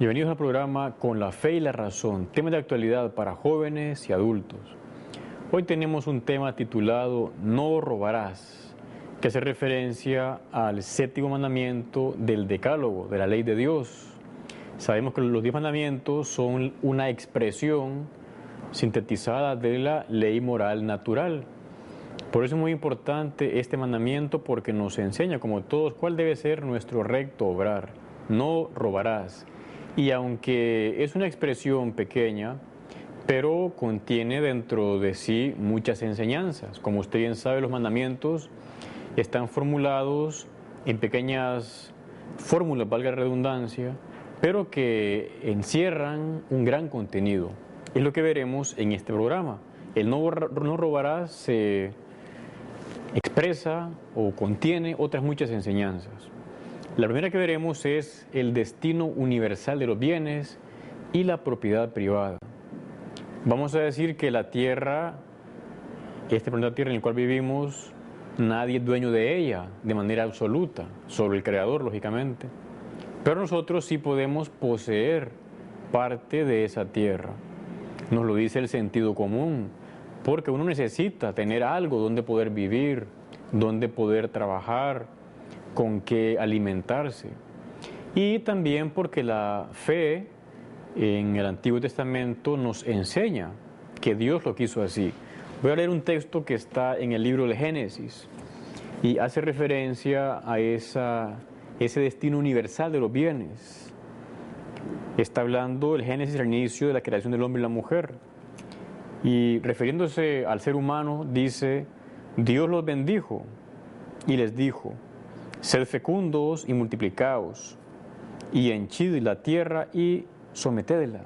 Bienvenidos al programa Con la Fe y la Razón, temas de actualidad para jóvenes y adultos. Hoy tenemos un tema titulado No robarás, que hace referencia al séptimo mandamiento del Decálogo, de la ley de Dios. Sabemos que los 10 mandamientos son una expresión sintetizada de la ley moral natural. Por eso es muy importante este mandamiento porque nos enseña, como todos, cuál debe ser nuestro recto obrar. No robarás. Y aunque es una expresión pequeña, pero contiene dentro de sí muchas enseñanzas. Como usted bien sabe, los mandamientos están formulados en pequeñas fórmulas, valga la redundancia, pero que encierran un gran contenido. Es lo que veremos en este programa. El no robarás se expresa o contiene otras muchas enseñanzas. La primera que veremos es el destino universal de los bienes y la propiedad privada. Vamos a decir que la tierra, este planeta Tierra en el cual vivimos, nadie es dueño de ella de manera absoluta, solo el Creador, lógicamente. Pero nosotros sí podemos poseer parte de esa tierra. Nos lo dice el sentido común, porque uno necesita tener algo donde poder vivir, donde poder trabajar, con qué alimentarse. Y también porque la fe en el Antiguo Testamento nos enseña que Dios lo quiso así. Voy a leer un texto que está en el libro de Génesis y hace referencia a ese destino universal de los bienes. Está hablando el Génesis al inicio de la creación del hombre y la mujer. Y refiriéndose al ser humano, dice: Dios los bendijo y les dijo: sed fecundos y multiplicaos, y henchid la tierra y sometedla.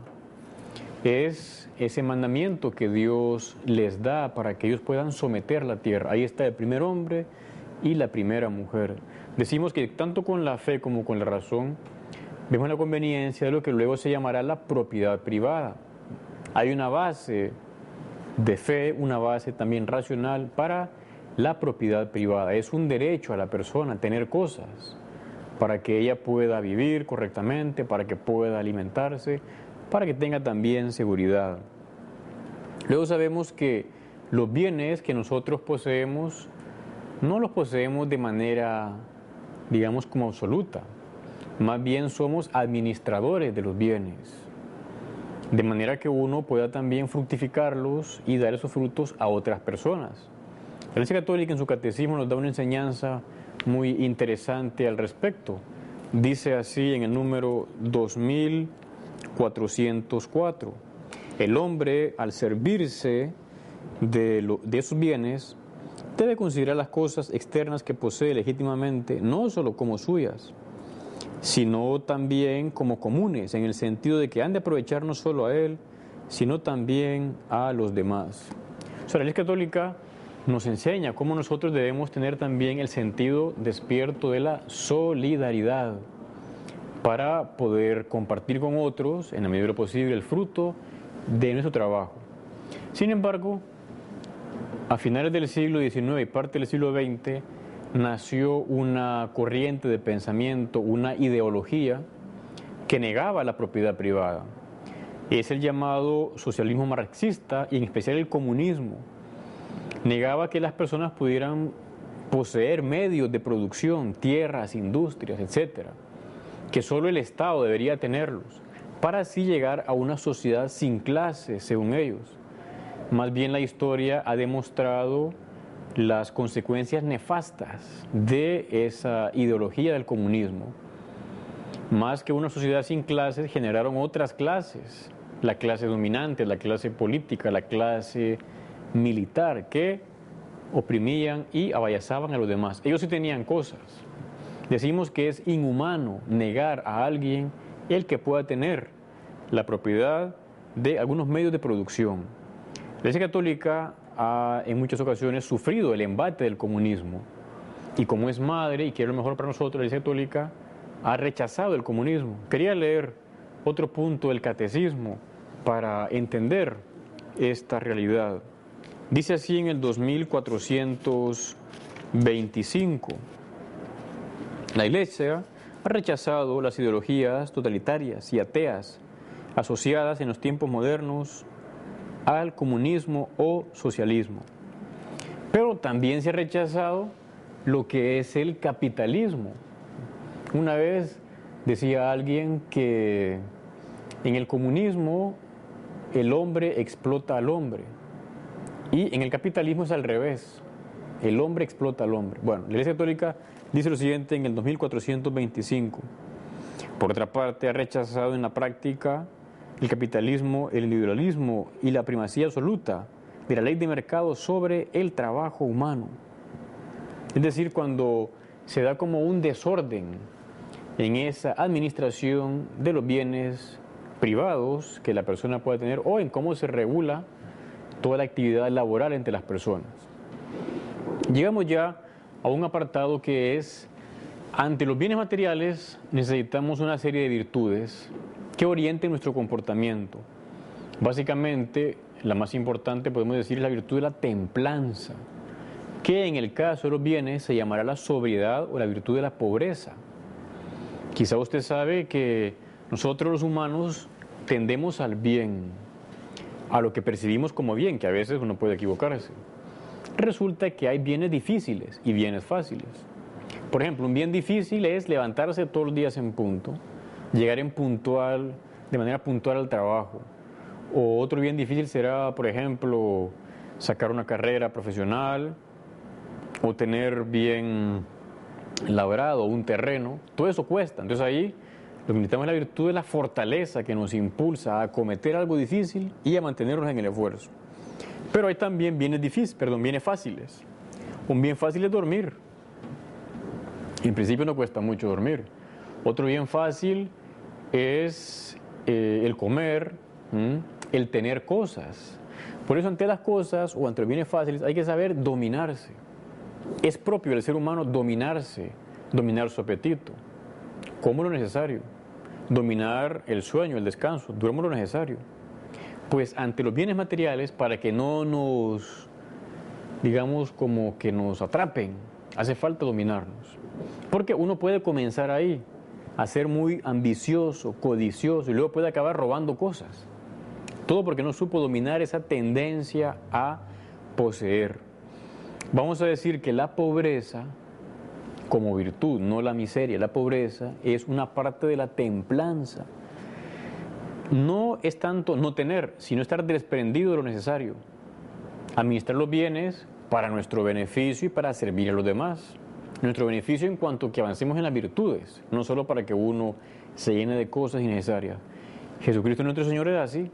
Es ese mandamiento que Dios les da para que ellos puedan someter la tierra. Ahí está el primer hombre y la primera mujer. Decimos que tanto con la fe como con la razón vemos la conveniencia de lo que luego se llamará la propiedad privada. Hay una base de fe, una base también racional para la propiedad privada. Es un derecho a la persona tener cosas para que ella pueda vivir correctamente, para que pueda alimentarse, para que tenga también seguridad. Luego sabemos que los bienes que nosotros poseemos no los poseemos de manera, digamos, como absoluta. Más bien somos administradores de los bienes, de manera que uno pueda también fructificarlos y dar esos frutos a otras personas. La Iglesia Católica en su catecismo nos da una enseñanza muy interesante al respecto. Dice así en el número 2404: el hombre, al servirse de esos bienes, debe considerar las cosas externas que posee legítimamente no solo como suyas, sino también como comunes, en el sentido de que han de aprovechar no solo a él, sino también a los demás. O sea, la Iglesia Católica nos enseña cómo nosotros debemos tener también el sentido despierto de la solidaridad para poder compartir con otros, en la medida de lo posible, el fruto de nuestro trabajo. Sin embargo, a finales del siglo XIX y parte del siglo XX, nació una corriente de pensamiento, una ideología que negaba la propiedad privada. Es el llamado socialismo marxista y en especial el comunismo. Negaba que las personas pudieran poseer medios de producción, tierras, industrias, etc., que solo el Estado debería tenerlos, para así llegar a una sociedad sin clases, según ellos. Más bien la historia ha demostrado las consecuencias nefastas de esa ideología del comunismo. Más que una sociedad sin clases, generaron otras clases, la clase dominante, la clase política, la clase militar, que oprimían y avallazaban a los demás. Ellos sí tenían cosas. Decimos que es inhumano negar a alguien el que pueda tener la propiedad de algunos medios de producción. La Iglesia Católica ha en muchas ocasiones sufrido el embate del comunismo, y como es madre y quiere lo mejor para nosotros, la Iglesia Católica ha rechazado el comunismo. Quería leer otro punto del catecismo para entender esta realidad. Dice así en el 2425: la Iglesia ha rechazado las ideologías totalitarias y ateas asociadas en los tiempos modernos al comunismo o socialismo. Pero también se ha rechazado lo que es el capitalismo. Una vez decía alguien que en el comunismo el hombre explota al hombre y en el capitalismo es al revés, el hombre explota al hombre. Bueno, la Iglesia Católica dice lo siguiente en el 2425. Por otra parte, ha rechazado en la práctica el capitalismo, el individualismo y la primacía absoluta de la ley de mercado sobre el trabajo humano. Es decir, cuando se da como un desorden en esa administración de los bienes privados que la persona puede tener o en cómo se regula toda la actividad laboral entre las personas. Llegamos ya a un apartado que es, ante los bienes materiales necesitamos una serie de virtudes que orienten nuestro comportamiento. Básicamente, la más importante podemos decir es la virtud de la templanza, que en el caso de los bienes se llamará la sobriedad o la virtud de la pobreza. Quizá usted sabe que nosotros los humanos tendemos al bien, a lo que percibimos como bien, que a veces uno puede equivocarse. Resulta que hay bienes difíciles y bienes fáciles. Por ejemplo, un bien difícil es levantarse todos los días en punto, llegar de manera puntual al trabajo. O otro bien difícil será, por ejemplo, sacar una carrera profesional o tener bien labrado un terreno. Todo eso cuesta. Entonces ahí lo que necesitamos es la virtud de la fortaleza que nos impulsa a acometer algo difícil y a mantenernos en el esfuerzo. Pero hay también bienes fáciles. Un bien fácil es dormir. En principio no cuesta mucho dormir. Otro bien fácil es el comer, el tener cosas. Por eso ante las cosas o ante los bienes fáciles hay que saber dominarse. Es propio del ser humano dominarse, dominar su apetito. Como lo necesario. Dominar el sueño, el descanso, duermo lo necesario. Pues ante los bienes materiales, para que no nos, digamos, como que nos atrapen, hace falta dominarnos. Porque uno puede comenzar ahí, a ser muy ambicioso, codicioso, y luego puede acabar robando cosas. Todo porque no supo dominar esa tendencia a poseer. Vamos a decir que la pobreza, como virtud, no la miseria, la pobreza es una parte de la templanza. No es tanto no tener, sino estar desprendido de lo necesario. Administrar los bienes para nuestro beneficio y para servir a los demás. Nuestro beneficio en cuanto que avancemos en las virtudes, no solo para que uno se llene de cosas innecesarias. Jesucristo nuestro Señor era así.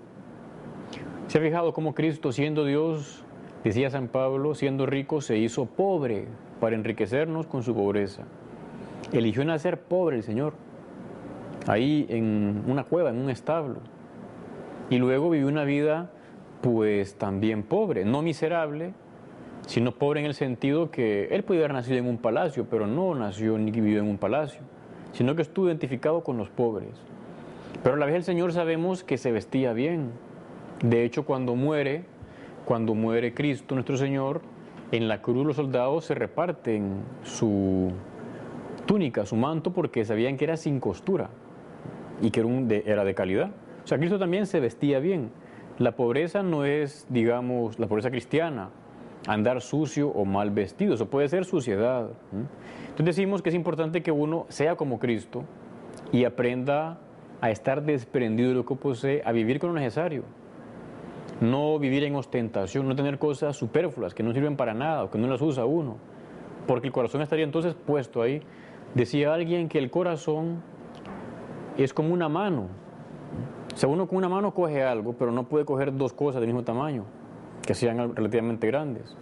¿Se ha fijado cómo Cristo, siendo Dios, decía San Pablo, siendo rico, se hizo pobre para enriquecernos con su pobreza? Eligió nacer pobre el Señor, ahí en una cueva, en un establo. Y luego vivió una vida, pues también pobre, no miserable, sino pobre en el sentido que él podía haber nacido en un palacio, pero no nació ni vivió en un palacio, sino que estuvo identificado con los pobres. Pero a la vez el Señor sabemos que se vestía bien. De hecho, cuando muere Cristo, nuestro Señor, en la cruz los soldados se reparten su túnica, su manto, porque sabían que era sin costura y que era de calidad. O sea, Cristo también se vestía bien. La pobreza no es, digamos, la pobreza cristiana, andar sucio o mal vestido, eso puede ser suciedad. Entonces decimos que es importante que uno sea como Cristo y aprenda a estar desprendido de lo que posee, a vivir con lo necesario. No vivir en ostentación, no tener cosas superfluas que no sirven para nada o que no las usa uno, porque el corazón estaría entonces puesto ahí. Decía alguien que el corazón es como una mano. O sea, uno con una mano coge algo, pero no puede coger dos cosas del mismo tamaño, que sean relativamente grandes.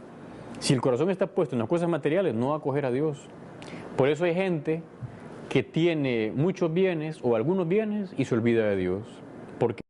Si el corazón está puesto en las cosas materiales, no va a acoger a Dios. Por eso hay gente que tiene muchos bienes o algunos bienes y se olvida de Dios. Porque